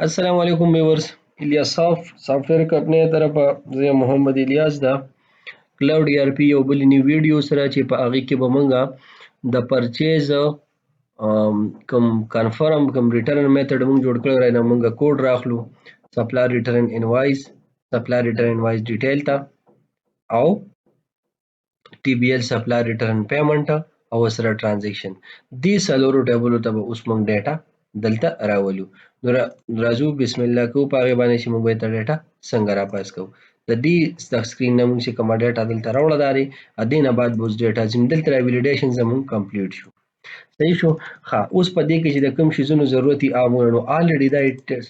السلام علیکم ویورز. الیاس سافټویر کمپنۍ طرفه زه محمد الیاس دا کلاود ای آر پی یو بل نیو ویډیو سره چې په هغه کې به مونږه د پرچیز کوم کنفرم کوم ریټرن میتھډ مونږ جوړ کړی راځي مونږه کوډ راخلو سپلایر ریټرن انوایس سپلایر ریټرن انوایس ډیټیل ته او ټي بي ایل سپلایر ریټرن پیمنٹ او سره ټرانزیکشن دې څلورو ټیبلو ته به اوس مونږ ډیټا دلته راولو. نو راځو بسم الله کو په هغې باندې چې مونږ به ته ډیټا څنګه را پاس کوو. د دې سکرین نه مونږ چې کومه ډیټا دلته راوړه دا دی ا دې نه بعد به اوس ډیټا چې دلته را ویلیډیشن زمونږ کمپلیټ شو. صحیح شو. ښه اوس په دې کې چې د کوم شیزونو ضرورت وي هغه مونږ نو الریډي دا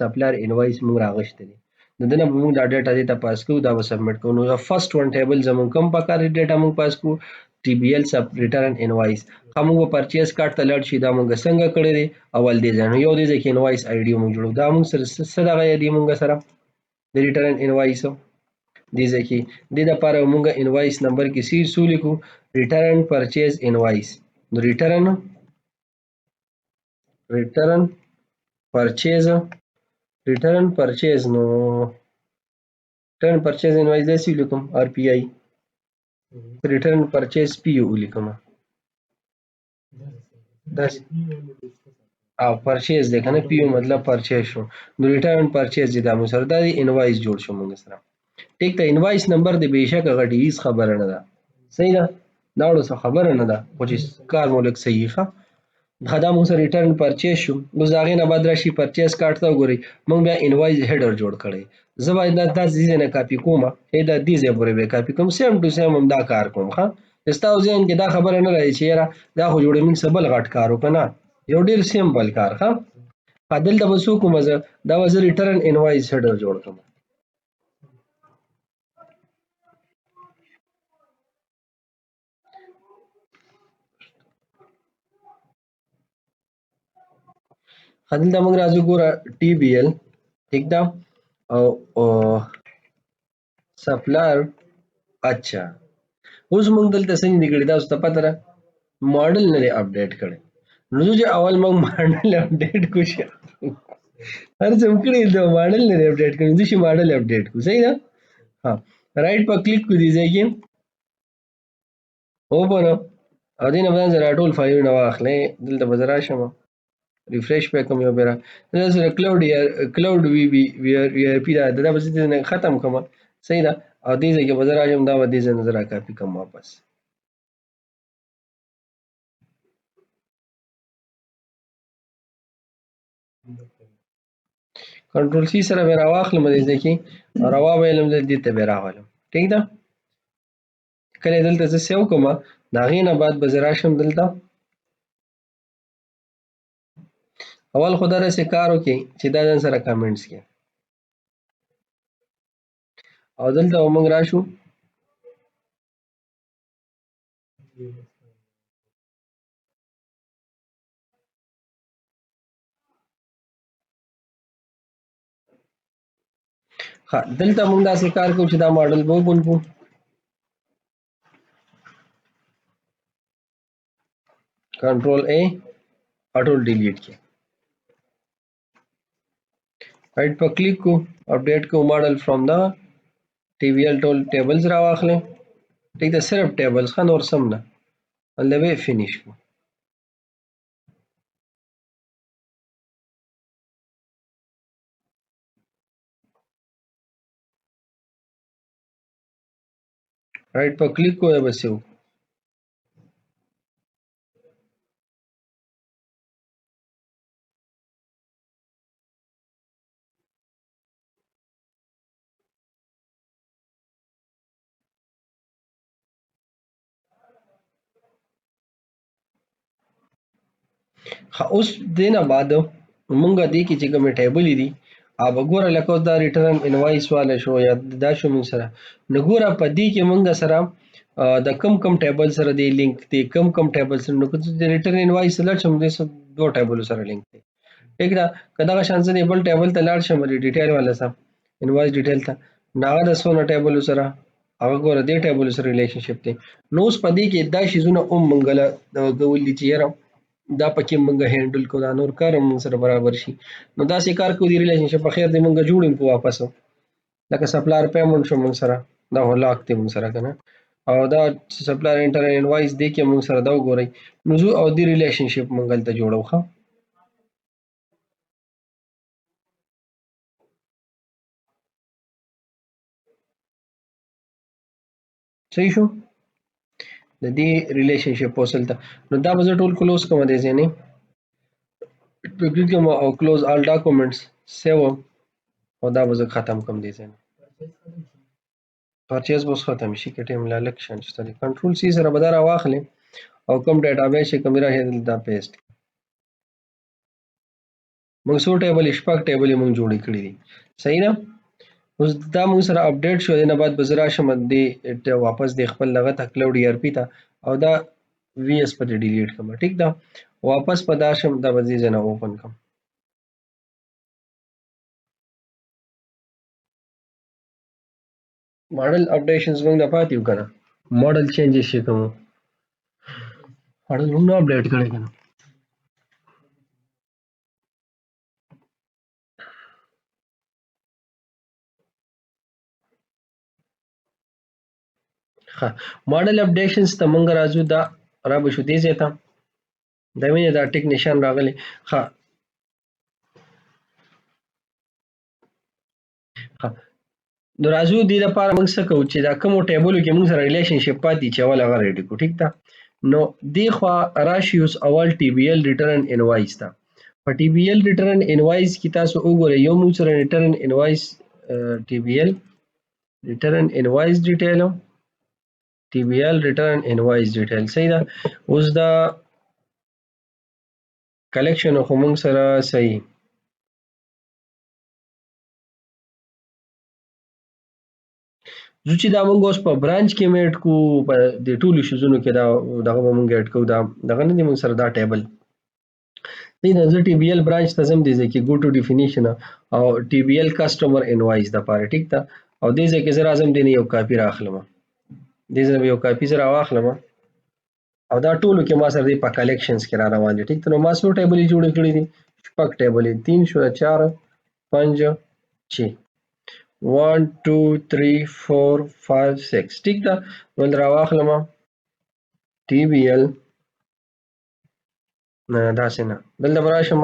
سپلایر انوایس مونږ راغشتی دی د دې نه به مونږ دا ډیټا دې ته پاس کوو دا به سبمټ کوو. نو دا فرست ون ټیبل زمونږ کوم پکار دی ډیټا مونږ پاس کوو ټي بي ایل سب ریټرن انوایس. ښه مونږ به پرچیز کارت ته لاړ شي دا مونږ څنګه کړی دی اول دې ځای نو یو دې ځای کې انوایس آی ډي مونږ جوړو دا مونږ سره څه دغه دی مونږ سره د ریټرن انوایس دې ځای کې دې دپاره مونږ انوایس نمبر کې څه لیکو ریټرن پرچیز انوایس. نو ریټرن پرچیز نو ریټرن پرچیز انوایس داسې ولیکم آر پی آی ریټرن پرچیز پی یو ولیکم داسې او پرچیز دی کنه پی یو مطلب پرچیز شو نو ریټرن پرچیز دی دا مو سره دا دی انوایس جوړ شو مونږ سره ټیک ته انوایس نمبر دی بېشکه غټي هیڅ خبره نه ده صحیح ده دا وړو څه خبره نه ده خو چې کار مو لږ صحیح ښه دا مونږ سره ریټرن پرچیز شو. اوس د هغې نه بعد راشي پرچیز کارت ته وګورئ مونږ بیا انوایس هیډر جوړ کړی زه باید دا داسې ځای نه کاپي کوم دا دې ځای پورې به کاپي کوم سیم ټو سیم هم دا کار کوم ښه ستاسو ذهن کې دا خبره نه راځي چې یاره دا خو جوړوي موږ څه بل غټ کار وکړه نه یو ډېر سیمپل کار ښه دلته به څه وکړم زه دا به زه ریټرن انوایس هیډر جوړ کړم دلته موږ راځو ګوره ټي بي ایل ټیک ده او سپلایر اچھا اوس موږ دلته څنګه دي کړي تاسو ته پته ده ماډل نه دی اپډیټ کړی نو چې اول موږ ماډل اپډیټ کوو هر څه هم کړي د ماډل نه دی اپډیټ کړی نو چې ماډل اپډیټ کوو صحیح ده ها رائټ په کلیک کو دی ځای کې اوپن او دې نه به ځان سره ټول فایلونه واخلئ دلته به زه راشم ریفریش پې کوم یو بیا دا سره کلاود وی آر پي دا به زه دې نه ختم کړم صحیح ده او دې ځای کې به زه راشم دا به دې ځای نه زه راکاپي کړم واپس کنټرول سی سره به راواخلم دې ځای کې روا به علم دې ته به راولم ټیک ده کله دلته زه سیو کوم د هغې نه بعد به زه راشم دلته اول خو داسې کار وکړئ چې دا ځان سره کامنټس کې او دلته به موږ راشو دلته موږ داسې کار کوو چې دا ماډل به اوپن کړو کنټرول ا ټول ډیلیټ کړئ رائټ په کلیک کو اپډیټ کو ماډل فرام دا ټي وی ایل ټول ټیبلز راواخلئ ټیک ده صرف ټیبلز ښه نور سم نه هلته به فینیش کو رائټ په کلیک کو یا بس یو اوس دې نه بعد مونږ دې کې چې کومې ټیبلې دي هغه ګوره لکه اوس دا ریټرن انوایس والا شو یا دا شو مونږ سره نو ګوره په دې کې مونږ سره د کم ټیبل سره دی لینک دی کم ټیبل سره نو د ریټرن انوایس لاړ شم دې دوه ټیبلو سره لینک دی ټیک ده که دغه شان زه بل ټیبل ته لاړ شم ډیټیل والا سره انوایس ډیټیل ته نو هغه د څونه ټیبلو سره هغه ګوره دې ټیبلو سره ریلیشنشپ دی نو اوس په دې کې دا شیزونه هم مونږ له کولی چې یاره دا پکې موږ هینډل کو دا نور کار هم موږ سره برابر شي. نو داسې کار کو دی ریلیشنشپ په خیر دی موږ جوړیم کو واپس لکه سپلایر پیمنٹ شو موږ سره دا هو لاک دی موږ سره کنه او دا سپلایر انټر انوایس دی کې موږ سره دا وګورئ نو زه او دی ریلیشنشپ موږ دلته جوړو ښه صحیح شو د دې ریلیشنشپ وصل ته نو دا به زه ټول کلوز کوم دې ځینې کوم او کلوز آل ډاکومنټس سیو او دا به زه ختم کوم دې ځینې پرچیز به ختم شي کې ټیم لا لکشن چې کنټرول سی سره به دا راواخلې او کوم ډیټابیس چې کوم راځي دا پیسټ موږ څو ټیبل شپږ ټیبل موږ جوړې کړې دي صحیح ده اوس دا موږ سره اپډیټ شو نه بعد به زه راشم دې واپس د خپل لغه ته کلاود ای آر پی ته او دا وی اس په ډیلیټ کوم ټیک ده واپس په دا شم دا به زه نه اوپن کوم ماډل اپډیشنز موږ نه پاتې وکړه ماډل چینجز شي کوم ماډل موږ نه اپډیټ کړی کنه ها ماډل اپډیشنز ته موږ راځو دا را به شو دې ځای ته دا وینې دا ټیک نشان راغلی ها ها نو راځو دې لپاره موږ څه کوو چې دا کوم ټیبلو کې موږ سره ریلیشنشپ پاتې چې اول هغه ریډي کو ټیک ده نو دی خوا راشي اوس اول ټي بي ال ریټرن انوایس ته په ټي بي ال ریټرن انوایس کې تاسو وګورئ یو موږ سره ریټرن انوایس ټي بي ال ریټرن انوایس ډیټیل ټي بي ال ریټرن انوایس ډیټیل صحیح ده اوس دا کلیکشن خو موږ سره صحیح زه چې دا موږ اوس په برانچ کې میټ کو په د ټولو شیزونو کې دا دغه موږ اډ کو دا دغه نه دی موږ سره دا ټیبل دی د زه ټي بي ال برانچ ته زم دی چې ګو ټو ډیفینیشن او ټي بي ال کسٹمر انوایس د پاره ټیک تا او دې ځکه زه راځم دی یو کاپی راخلم دې زه یو کاپی زه راواخلم او دا ټولو کې ما سره دی په کلیکشنز کې را روان دي ټیک ته نو ما څو ټیبل جوړ کړی دي شپږ ټیبل 3 شو 4 5 6 1 2 3 4 5 6 ټیک ده ول راواخلم ټي بي ال نه دا څنګه دلته راشم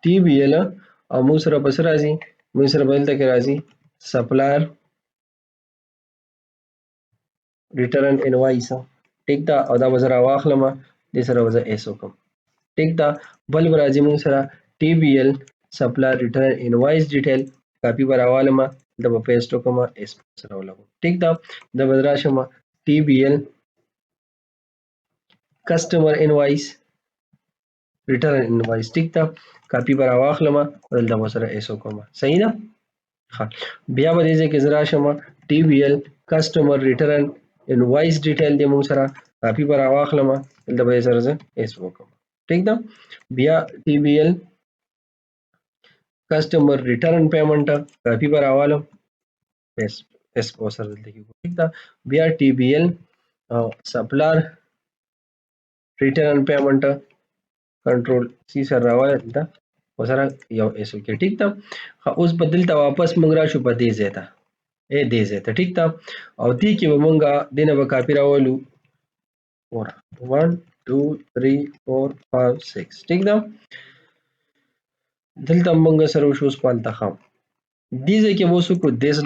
ټي بي ال او موږ سره بس راځي موږ سره بلته کې راځي سپلایر ریټرن انوایس ټیک ده او دا وزرا واخلم د سره وزه ایسو کوم ټیک ده بل راځي موږ سره ټي بي ال سپلایر ریټرن انوایس ډیټیل کاپی براوالم د په پیسټ کوم اس سره ولګو ټیک ده د بدرا شمه ټي بي ال کسٹمر انوایس ریټرن انوایس ټیک ده کاپی براواخلم د سره ایسو کوم صحیح ده ها بیا به دې کې زرا شمه ټي بي ال کسٹمر ریټرن انوایس ډیټیل دې موږ سره کاپی براواخلم د به سره ایسو کوم ٹھیک ده بیا ټي بي ال کسٹمر ریټرن پیمنٹ کاپی پر حوالو اس په سره دلته کې ٹھیک ده بیا ټي بي ال سپلایر ریټرن پیمنٹ کنټرول سی سره راوړل دا وسره یو ایسو کې ٹھیک ده اوس بدلته واپس موږ راشو په دې ځای ته اے دې ځای ته ٹھیک ده او دې کې به موږ دینه به کاپی راولو اور 1 2 3 4 5 6 ٹھیک ده دلته موږ سره شو سپال تخم دې ځای کې وسو کو this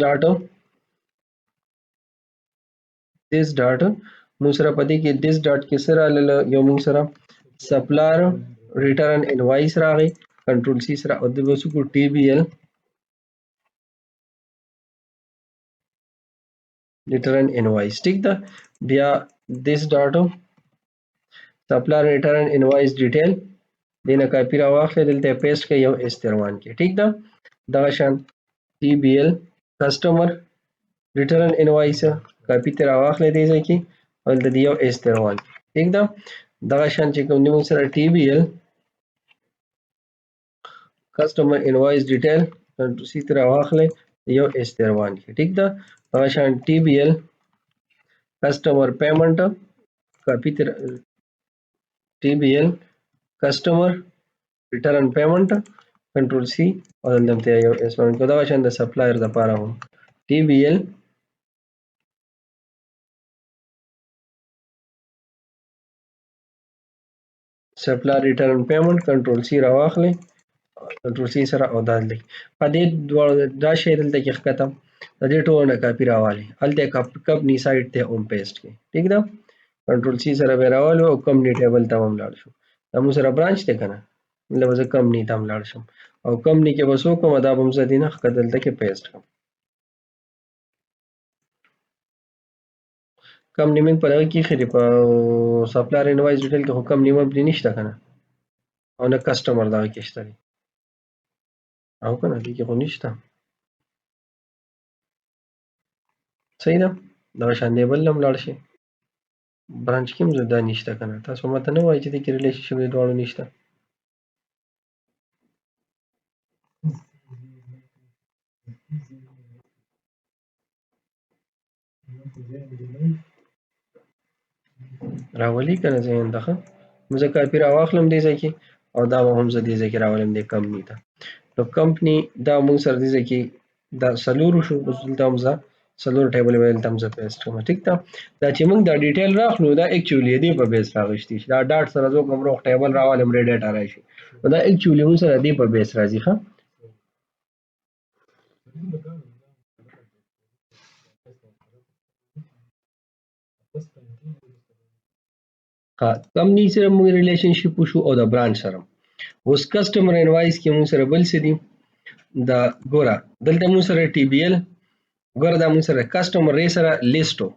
data موږ سره پدې کې this dot کې سره یو موږ سره سپلایر ریټرن انوایس راغی کنټرول سی سره او د وسو کو ټي بي ال ریټرن انوایس ټیک ده بیا this data سپلایر ریټرن انوایس ډیټیل دینه کاپی را واخلې دلته پیسټ کې یو استروان کې ټیک ده دا شان ټي بي ال کسٹمر ریټرن انوایس کاپی تر واخلې دی ځکه او د یو استروان ٹھیک ده دا شان چې کوم موږ سره ټي بي ال کسٹمر انوایس ډیټیل سی تر واخلې یو استروان کې ټیک ده دا شان ټي بي ال کسٹمر پیمنٹ کاپی تر ټي بي ال کسٹمر ریټرن پیمنٹ کنټرول سی او دلته یو اسمن کو دا شان د سپلایر د پاره هم ټي بي ال سپلایر ریټرن پیمنٹ کنټرول سی راواخلې کنټرول سی سره او دال دی په دې دا شی دلته کې ختم د دې ټول نه کاپی راوالی هلته کمپنی سایت ته اوم پیسټ کی ٹھیک ده کنټرول سی سره به راوالو او کمپنی ټیبل ته هم لاړ شو دا مو سره برانچ ته کنه مطلب زه کمپنی ته هم لاړ شم او کمپنی کې بسو کوم دا به هم زه دینه دلته کې پیسټ کوم کمپنی موږ په دغه کې خري په سپلایر انوایس ډیټیل کې حکم نیمه بلی نشته کنه او نه کسٹمر دغه کې شته او کنه دې کې خو نشته صحیح ده دا شان دی بل هم لاړ شي برانچ کې هم دا نشته کنه تاسو ماته نه وایي چې د کې ریلیشنشپ د دواړو نشته راولي کنه ذهن دغه زه کاپی راواخلم دې ځای کې او دا به هم زه دې ځای کې راولم دې کمپنی ته نو کمپنی دا مونږ سره دې ځای کې دا څلورو شو اوس دلته هم زه څلور ټیبل ویل ته هم زه پیسټ کوم ټیک ده دا چې مونږ دا ډیټیل راخلو دا اکچولی دې په بیس راغشتي دا ډاټ سره زه کوم روغ ټیبل راوالم ری ډیټا راشي دا اکچولی مونږ سره دې په بیس راځي ښه کمپنی سره موږ ریلیشنشپ وشو او د برانچ سره اوس کسٹمر انوایس کې موږ سره بل څه دي دا ګوره دلته موږ سره ټي بي ال ګوره دا موږ سره کسٹمر ری سره لیسټو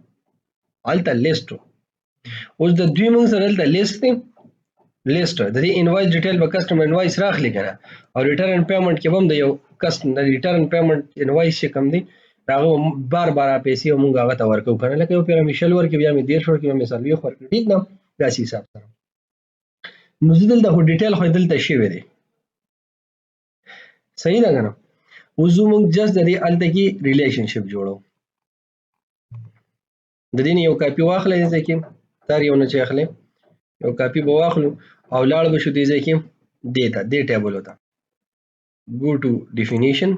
الته لیسټو اوس د دوی موږ سره دلته لیست دی لیست د دې انوایس ډیټیل به کسٹمر انوایس راخلی کنه او ریټرن پیمنٹ کې هم د یو کسٹمر ریټرن پیمنٹ انوایس چې کم دی هغه بار بار پیسې موږ هغه ته ورکو کنه لکه یو پیرامیشل ورکې بیا مې 1.5 ورکې بیا مې سروي ورکې ټیک نه داسې حساب سره نو زه دلته خو ډیټیل خو دلته شوی دی صحیح ده کنه اوس موږ جست د دې الته کې ریلیشنشپ جوړو د دې یو کاپی واخلې ځکه تر یو نه چې اخلي یو کاپی به واخلو او لاړ به شو دې ځکه دیتا دې ټیبل وته go to definition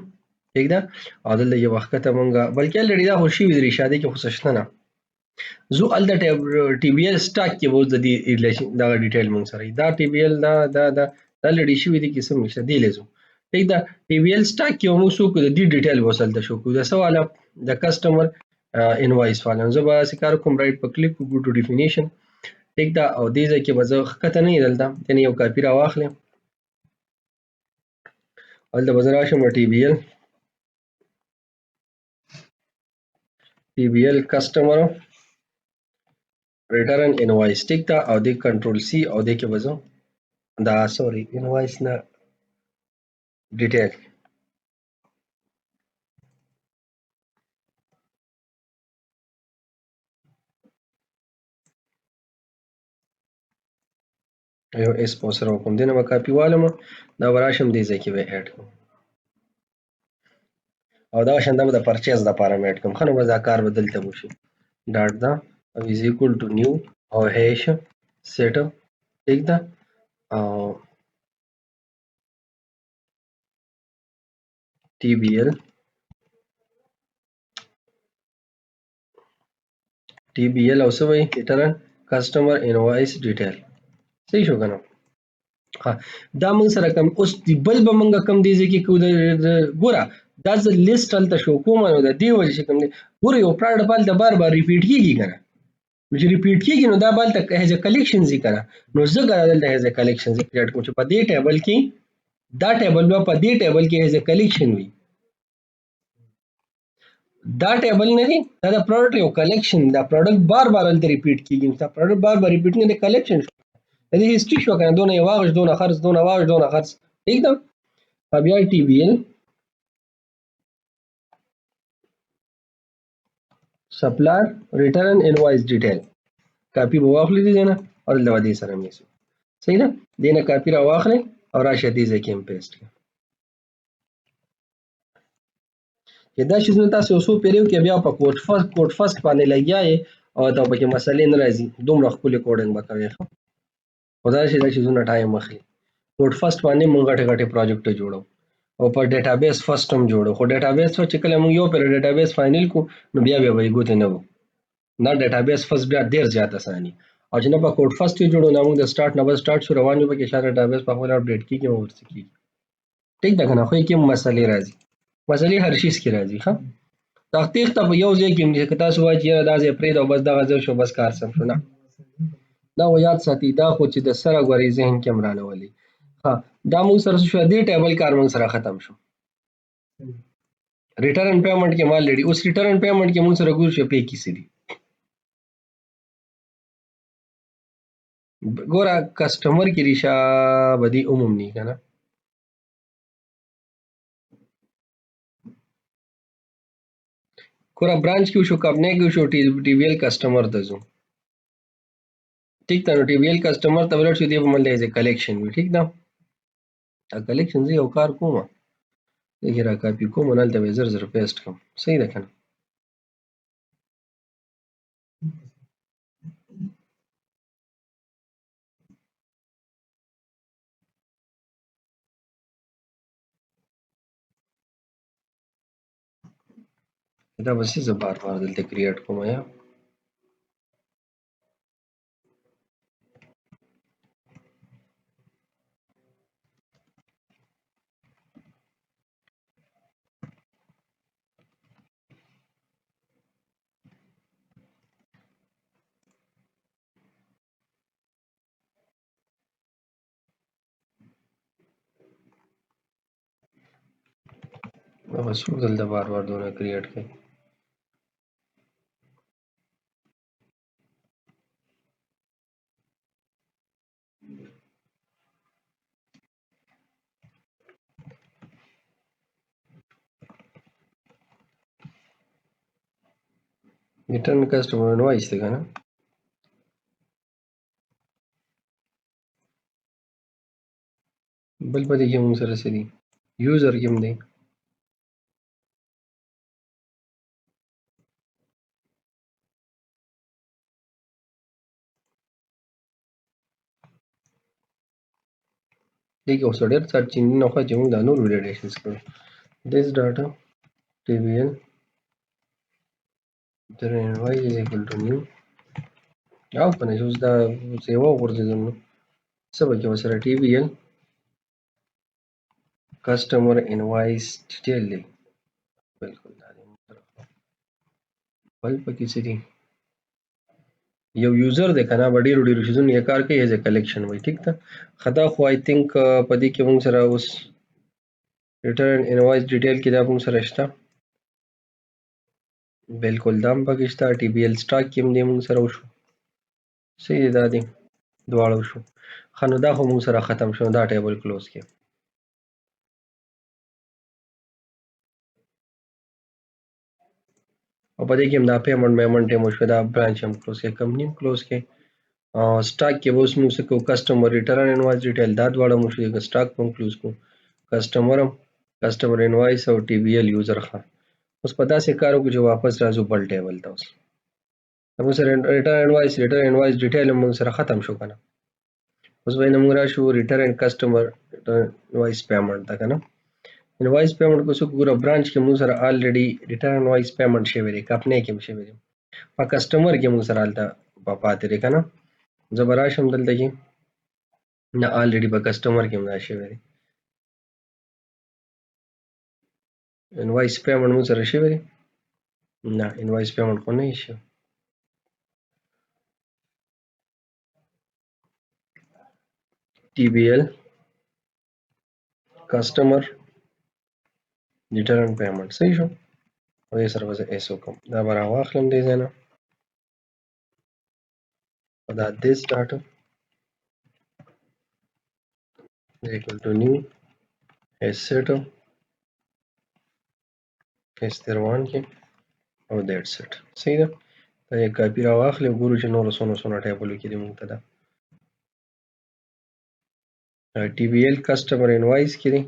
ٹھیک ده او دلته یو وخت ته مونږه بلکې لړی دا خوشي وي د شاده کې خوششته نه زو ال د ټي بي ال سٹاک کې وو د دې ریلیشن دا ډیټیل مونږ سره دا ټي بي ال دا لړی شي وي د قسم نشه دی لزو ٹھیک ده ټي بي ال سٹاک کې موږ سو کو د دې ډیټیل وصلته شو کو د سواله د کسٹمر انوایس فالن زه به سکار کوم رائټ په کلیک go to definition ٹھیک ده او دې ځکه به زه خطه نه دلته تنه یو کاپی را واخلم ول د بازار شم ټي بي ال کسٹمر ریټرن انوایس ټیک ده او د کنټرول سی او د کې وځو دا سوري انوایس نه ډیټیل یو اس پوسر کوم دینه ما کاپی والم دا وراشم دې ځکه به اډ کوم او دا شنده به د پرچیز د لپاره میټ کوم خنو به دا کار بدلته وشي ډاټ دا is equal to new او هیش سیټ ٹھیک ده او ټي بي ال او سوي ریټرن کسٹمر انوایس ډیټیل صحیح شو کنه دا موږ سره کم اوس دی بل به موږ کم دی ځکه کو د ګوره دا ز لیست تلته شو کوم نو د دی وجه کوم دی ګوره یو پراډ بال د بار بار ریپیټ کیږي کنه چې ریپیټ کیږي نو دا بال ته هیز کلیکشنز کنه نو زګر دلته هیز کلیکشنز کریټ کوم چې په دې ټیبل کې دا ټیبل په دې ټیبل کې هیز کلیکشن وي دا ټیبل نه دی دا د پروډکټ یو کلیکشن دا پروډکټ بار بار دلته ریپیټ کیږي دا پروډکټ بار بار ریپیټ نه دی کلیکشن د دې هیستوري شو کنه دونه واغش دونه خرڅ دونه واغش دونه خرڅ ٹھیک ده بیا ټي بي ال سپلایر ریټرن انوایس ډیټیل کاپی به واخلې دي نه او د ودی سره میسو صحیح ده دینه کاپی را واخلې او راشه دې ځکه هم پیسټ کړئ دا شي نو تاسو اوسو پیریو کې بیا په کوډ فرست باندې لګیاي او دا پکې مسلې نه راځي دومره خپل کوډینګ وکوي خو دا شیزونه ټایم اخلي. کوډ فرست باندې مونږ غټه غټه پروجیکټ جوړو او په ډیټابیس فرست هم جوړو. خو ډیټابیس چې کله مونږ یو پر ډیټابیس فاینل کو نو بیا به وي ګوت نه وو. دا ډیټابیس فرست بیا ډیر زیات اساني او چې نه په کوډ فرست جوړو نو موږ د سٹارټ نه بس سٹارټ شو روان یو پکې شاته ډیټابیس په خپل اپډیټ کیږي او ورڅ کیږي. ټیک ده کنه. خو کې مسلې راځي، مسلې هر شي کې راځي. ها تحقیق ته په یو ځای کې چې تاسو وایي چې دا ځای پرې دا بس دا غځو شو بس کار سم شو نه. دا و یاد ساتي دا خو چې د سره غوري ذهن کې مرانه ولي. ها دا موږ سره شو دې ټیبل کار موږ سره ختم شو. ریټرن پیمنٹ کې مال لري. اوس ریټرن پیمنٹ کې موږ سره ګور شو پې کې سړي ګوره کسٹمر کی ریشا بدی عموم نہیں ہے نا. ګوره برانچ کې شو کمپنی کې شو ټي وی ایل کسٹمر ته ځو. ٹھیک ده نو ټي وی ایل کسٹمر ته ورته شو دی په مله یې کلیکشن وی. ٹھیک ده دا کلیکشن زه یو کار کوم دغه را کاپی کوم نه ته زر زر پیسټ کوم. صحیح ده کنه. دا بس زه بار بار دلته کریټ کوم یا دا بس دلته بار بار دونه کریټ کوي. ریټرن کسٹمر انوائس دی کنه. بل پدې کې موږ سره سړي یوزر کې هم دی. دغه اوس ډېر سرچ انجن نه خو چې موږ د نور ویډیوشنز کړو. This data TVL the invoice is equal to new او کنه چې اوس دا سیوا وګرځیدل نو څه به کې وسره TVL کسٹمر انوائس ډیټیل دی. بالکل دا دی. بل پکې څه دي یو یوزر دی کنه به ډېرو ډېرو شیزونو یې کار کوي ایز ا کلیکشن وای. ټیک ده خدا خو آی تھنک په دې کې موږ سره اوس ریټرن انوائس ډیټیل کې دا موږ سره شته. بالکل دا هم پکې شته. ټي بي ایل سټاک کې هم دی موږ سره وشو. صحیح دا دی دواړه وشو. ښه نو دا خو موږ سره ختم شو. دا ټیبل کلوز کې او په دې کې هم دا پیمنټ هم وشو. دا برانچ هم کلوز کې کمپنی هم کلوز کې سٹاک کې اوس موږ څه کوو کسٹمر ریټرن انوائس ډیټیل دا دواړه مو شو. سٹاک هم کلوز کو کسٹمر انوائس او ټي بي ایل یوزر. ښه اوس په داسې کار وکړو چې واپس راځو بل ټیبل ته. اوس موږ سره ریټرن انوائس ډیټیل موږ سره ختم شو کنه. اوس به موږ راشو ریټرن کسٹمر انوائس پیمنٹ ته کنه. انوائس پیمنٹ کو څه ګوره برانچ کې موږ سره الریډي ریټرن انوائس پیمنٹ شوی دی. کمپنی کې هم شوی دی. په کسٹمر کې موږ سره الته پاتې دی کنه. زه به راشم دلته کې نه الریډي په کسٹمر کې هم دا شوی دی. انوائس پیمنٹ موږ سره شوی دی نه انوائس پیمنٹ خو نه شي. TBL کسٹمر ریټرن پیمنٹ صحیح شو. او یې سره به زه ایس وکړم. دا به راواخلم دې ځای نه او دا this data is equal to new asset S13 کې او that's it. صحیح ده. دا یې کاپي راواخلې وګورو چې نورو څونه ټیبلو کې دي موږ ته ده. TBL کسٹمر انوائس کې دی.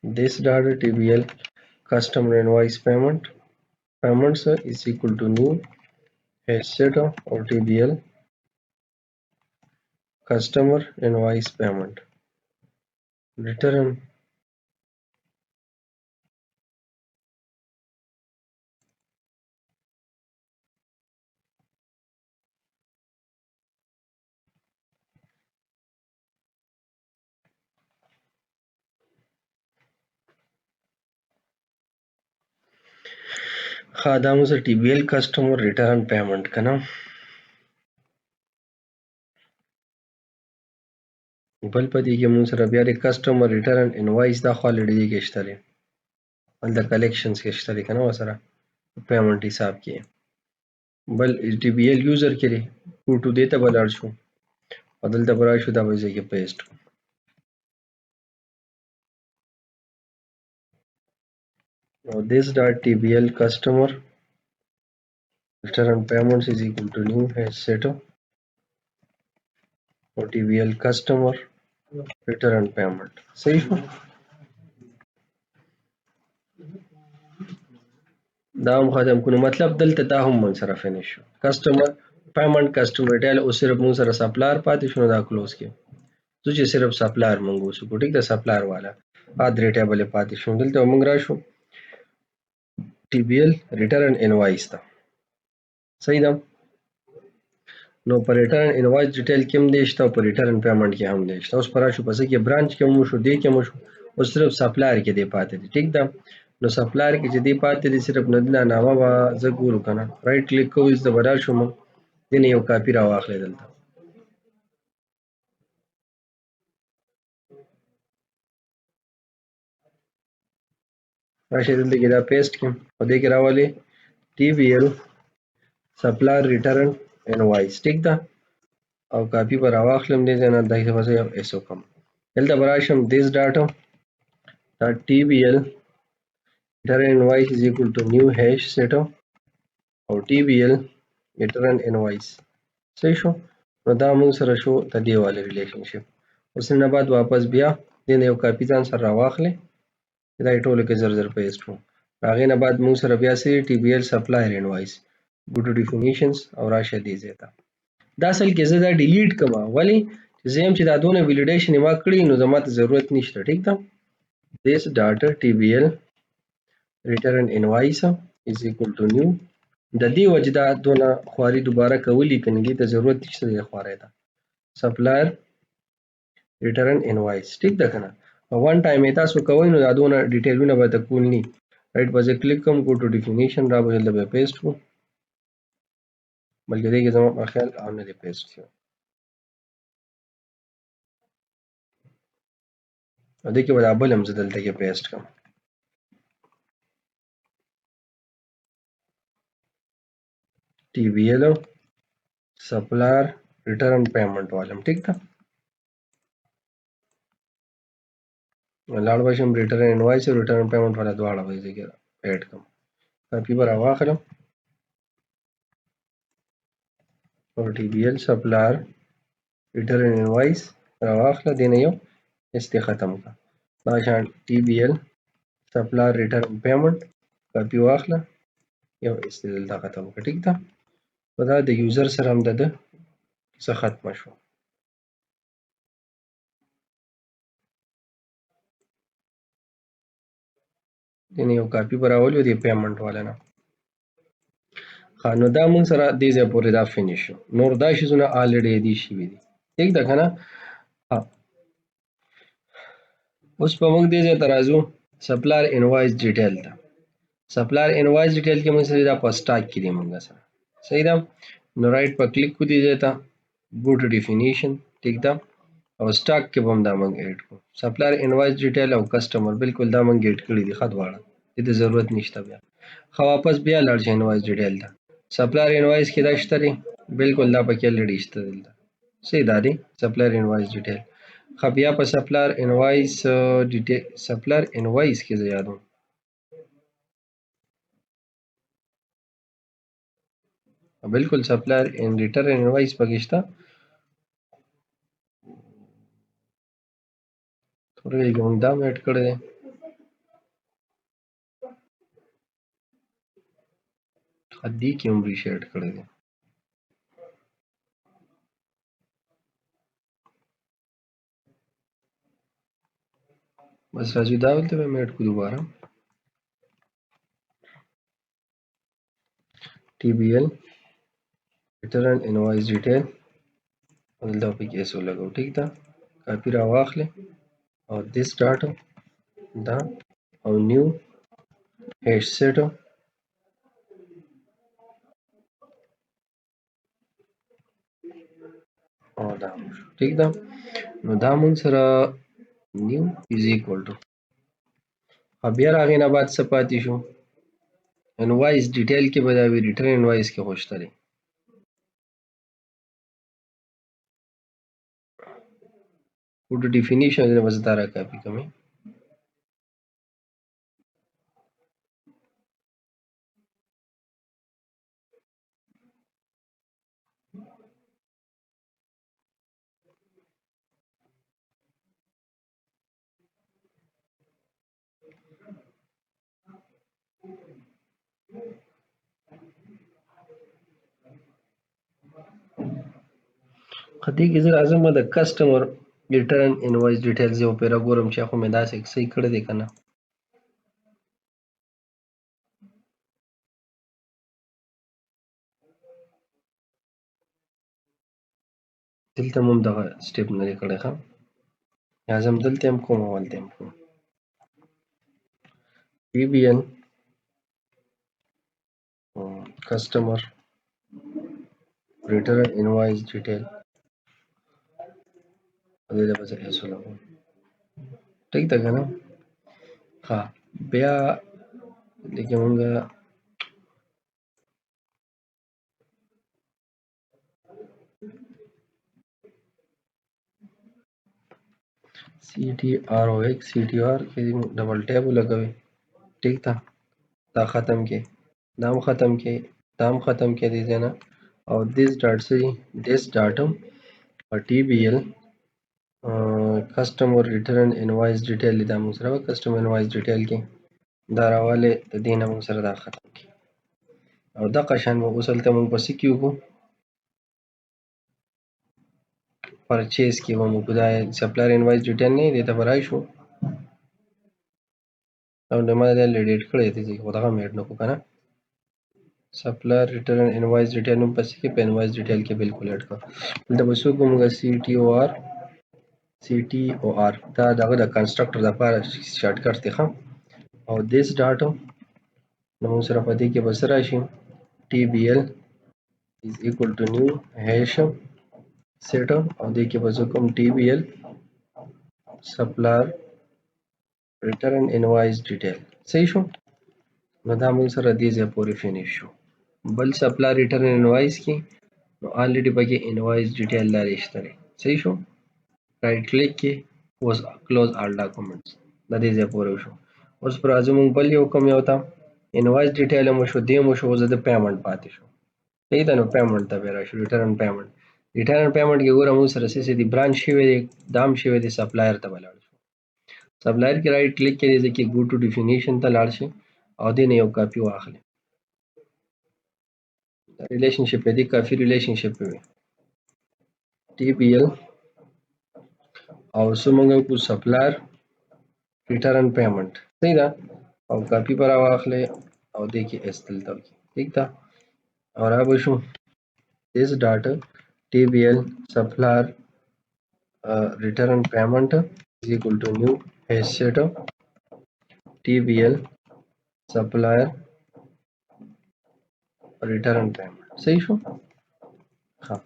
this data TBL customer invoice payments is equal to new hash set or TBL customer invoice payment return. دا موږ TBL customer return payment کنه بل پدې کې موږ سره بیا د کسٹمر ریټرن انوایس دا خو الریډي کې شته دی د کلیکشنز کې شته دی کنه وسره پیمنٹ حساب کې بل TBL یوزر کې دی ټو دې ته بلار شو بدل ته برای شو دا وځي کې پیسټ now this dot TBL customer return payments is equal to new hash set or TBL customer return payment صحیح شو دا هم ختم کړو مطلب دلته دا هم موږ سره فینیش شو کسٹمر پیمنٹ کسٹمر ډیل او صرف موږ سره سپلایر پاتې شو دا کلوز کې زه چې صرف سپلایر موږ وسو ټیک دا سپلایر والا درې ټیبل پاتې شو دلته موږ راشو TBL return invoice تا صحیح ده نو پر ریټرن انوایس ډیټیل کې هم دی شته او پر ریټرن پیمنٹ کې هم دی شته اوس پر راشو پسې کې برانچ کې مو شو دی کې مو شو او صرف سپلایر کې دی پاتې دی ټیک ده نو سپلایر کې چې دی پاتې دی صرف ندنه نامه وا زه ګورو کنه رائټ کلیک کوو د بدل شو مو دنه یو کاپی را واخلې دلته راشه دلته کې دا پیسټ کې او دې کې راولې TBL سپلایر ریټرن انوایس ټیک ده او کاپی پر واخلم دې نه دایته وځي او ایسو کم دلته براشم this data that TBL return invoice is equal to new hash set او TBL return invoice صحیح شو نو دا موږ سره شو د دې والے ریلیشنشپ اوس نه بعد واپس بیا دې یو کاپی ځان سره راواخلې دا ټول کې زر زر پیسټ وو هغه نه بعد موږ سره بیا سي TBL سپلایر انوایس go to definitions او راشه دې زیاته دا اصل کې زه دا ډیلیټ کما ولی زم چې دا دونه ویلیډیشن ما کړی نو زما ته ضرورت نشته ټیک ده this data TBL return invoice is equal to new د دې وجدا دونه خواري دوباره کولی کنه دې ته ضرورت نشته د خواري ده سپلایر ریټرن انوایس ټیک ده کنه وان ټایم تاسو کوی نو دا دونه ډیټیلونه به تکول نی رائټ بځه کلیک کوم go to definition را به دلته پیسټ کو بلکې دې کې زما په خیال او نه دی پیسټ شو او دې کې به بل هم دلته کې پیسټ کوم TBL سپلایر ریټرن پیمنٹ والم ټیک ده لاړ بشم ریټرن انوایس او ریټرن پیمنٹ والا دواړه به ذکر اډ کوم کاپی پر واخلم او TBL سپلایر ریټرن انوایس راواخله دینه یو است ختم کا دا شان TBL سپلایر ریټرن پیمنٹ کاپی واخله یو استدلال دا ختم کا ټیک ده په دا د یوزر سره هم ده څه ختم شو دینه یو کاپی پر راولو دی پیمنٹ والا نه نو دا موږ سره دې ځای پورې دا فینیش شو نور دا شیزونه الریډي دي شي دي ٹھیک ده کنه اوس په موږ دې ځای ترازو سپلایر انوایس ډیټیل ته سپلایر انوایس ډیټیل کې موږ سره دا په سٹاک کې دی موږ سره صحیح ده نو رائټ په کلیک کو دي ځای ته go to definition ٹھیک ده او سٹاک کې هم دا موږ اډ کو سپلایر انوایس ډیټیل او کسٹمر بالکل دا موږ اډ کړی دي خدواړه دې ضرورت نشته بیا خو واپس بیا لړ شي انوایس ډیټیل ده سپلایر انوایس کې دا شته دی بالکل دا پکې لړی شته دلته صحیح ده دی سپلایر انوایس ډیټیل خو بیا په سپلایر انوایس ډیټیل سپلایر انوایس کې زه یادوم بالکل سپلایر ان ریټرن انوایس پکې شته थोड़े एकदम दाम ऐड कर दें ادي کې هم ریشیټ کړی دی. بس راځي دا ولته به میټ کو دوباره TBL return invoice detail دلته په کې ایسو لګو. ټیک ده، کاپی را واخلې او this data دا او new hash set او دا شو. ټیک ده، نو دا مونږ سره new is equal to بیا راغې نه بعد څه پاتې شو انوایس ډیټیل کې به دا وي ریټرن انوایس کې خوشته دی. فوټو ډیفینیشن دې بس دا را کاپی کومې خدای کې زه راځم د کسٹمر ریټرن انوایس ډیټیلز یو پیرا ګورم چې خو مې داسې صحیح کړی دی کنه. دلته هم دغه سټیپ نه دی کړی ښه اعظم دلته هم کوم اولته هم کوم TBL کسٹمر ریټرن انوایس ډیټیل دې له بس ایسو لګو. ټیک ده کنه. ها بیا لیکه مونږه CTROX CTR کې ډبل ټیپ لګوي. ټیک ده، دا ختم کې دام ختم کې دام ختم کې دي نه او this dot سي this datum او TBL کسٹمر ریټرن انوایس ډیټیل دا موږ سره کسٹمر انوایس ډیټیل کې دا راواله د دې نه موږ سره دا ختم کې او دا قشان مو وصلته موږ پس کیو کو پرچیز کې و موږ دا سپلایر انوایس ډیټیل نه دی ته برای شو او د ما د لیډیټ کړی دی چې خدای مېټ نه کو کنه سپلایر ریټرن انوایس ډیټیل نو پس کې په انوایس ډیټیل کې بالکل اډ کړ دا بسو کومه CTOR دا دغه د کنسټرکټر لپاره شارټ کټ دی ښه او this data نو موږ سره په دې کې بس راشي TBL is equal to new hash set او دې کې بس کوم TBL supplier return invoice detail صحیح شو. نو دا موږ سره دې ځای پورې فینیش شو. بل supplier return invoice کې نو already پکې invoice detail لري شته صحیح شو. رائټ کلیک کې اوس کلوز آل ډاکومنټس د دې ځای پورې شو. اوس پر ازمون بل یو کوم یو تا انوایس ډیټیل مو شو دی مو شو د پیمنٹ پاتې شو. صحیح ده، نو پیمنٹ ته به راشي ریټرن پیمنٹ کې ګوره مو سره سې دي برانچ شوی دی دام شوی دی سپلایر ته ولاړ شو. سپلایر کې رائټ کلیک کې دې کې گو ټو ډیفینیشن ته لاړ شي او دې نه یو کاپی واخلي ریلیشنشپ دې کافي ریلیشنشپ وي TBL او سمونږ کو سپلایر ریټرن پیمنٹ صحیح ده او کاپی پر واخلې او دې کې استل تا ٹھیک ده اور اب شو this data TBL supplier return payment is equal to new hash set TBL supplier return payment صحیح شو. ها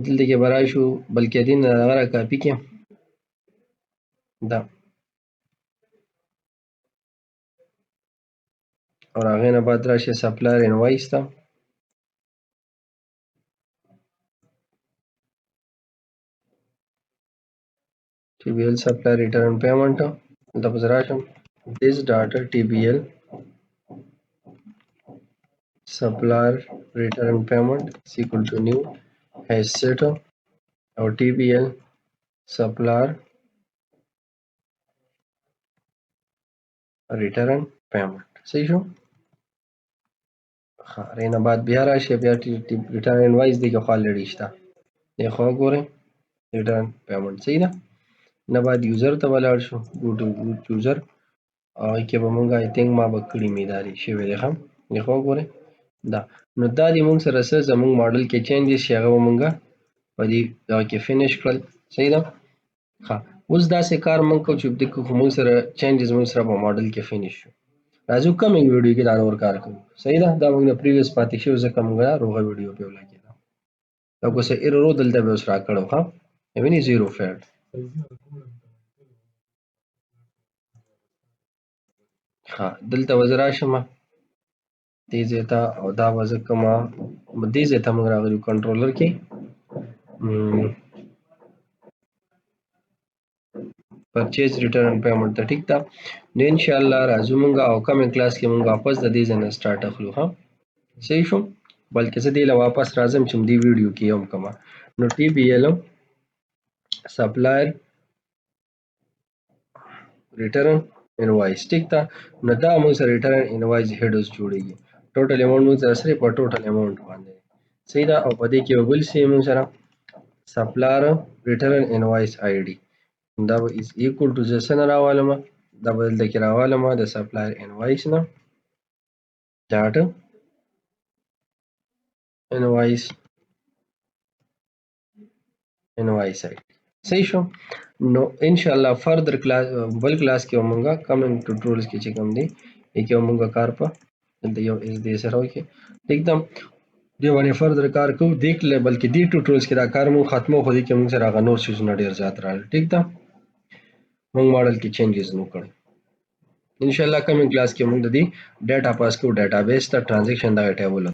دلته کې برای شو بلکې دین غره کاپی کې دا اور هغه نه بعد راشي سپلایر انوایس ته TBL supplier return payment دا پس راشم this data TBL supplier return payment is equal to new hash set or TBL supplier return payment صحیح شو. رینه بعد بیا راشي بیا ریټرن انوایس دی کې خو الریډي شته دی خو ګورئ ریټرن پیمنټ صحیح ده نه بعد یوزر ته ولاړ شو ګو ټو یوزر هغه کې به مونږ آی تھنک ما به کړي مې دا دی شوی دی ښه دی خو ګورئ دا نو دا دی مونږ سره څه زمونږ ماډل کې چینجز چې هغه به مونږه په دې دغه کې فینش کړل صحیح ده ښه اوس داسې کار مونږ کوو چې دغه خو مونږ سره چینجز مونږ سره په ماډل کې فینش شو راځو کمینګ ویډیو کې دا نور کار کوو صحیح ده دا موږ د پریویس پاتې شوی ځکه موږ روغه ویډیو په ولګېده دا کوڅه ایرر دلته به اوس راکړو ها ویني زیرو فیلډ ها دلته وزر راشم دې ځای ته او دا وزر کما دې ځای ته موږ راغلو کنټرولر کې پرچیز ریټرن پیمنٹ ته ټیک ده نو ان شاء الله راځو موږ او کمنګ کلاس کې موږ واپس د دې ځای نه سٹارټ اخلو ها صحیح شو بلکې زه دې له واپس راځم چې دې ویډیو کې هم کما نو ټي بي ال سپلایر ریټرن انوایس ټیک ده نو دا موږ سره ریټرن انوایس هډوس جوړیږي ټوټل اماونت موږ سره صرف په ټوټل اماونت باندې صحیح ده او په دې کې بل سی موږ سره سپلایر ریټرن انوایس آی ډي دا is equal to ځسنه راوالم دا بدل کې راوالم د سپلایر انوایس نه ډاټ انوایس آی صحیح شو نو ان شاء الله فردر کلاس بل کلاس کې موږ کمنګ ټوټورلز کې چې کوم دی کې موږ کار په دلته یو اس دې سره وکي एकदम دی باندې فردر کار کوو دیک له بلکې دی ټوټورلز کې دا کار مو ختمو خو دې کې موږ سره غنور شوز نه ډیر زیات راځي ٹھیک ده موږ ماډل کې چینجز نو کړو ان شاء الله کمنګ کلاس کې موږ د دې ډاټا پاس کو ډاټابیس ته ټرانزیکشن دا ټیبل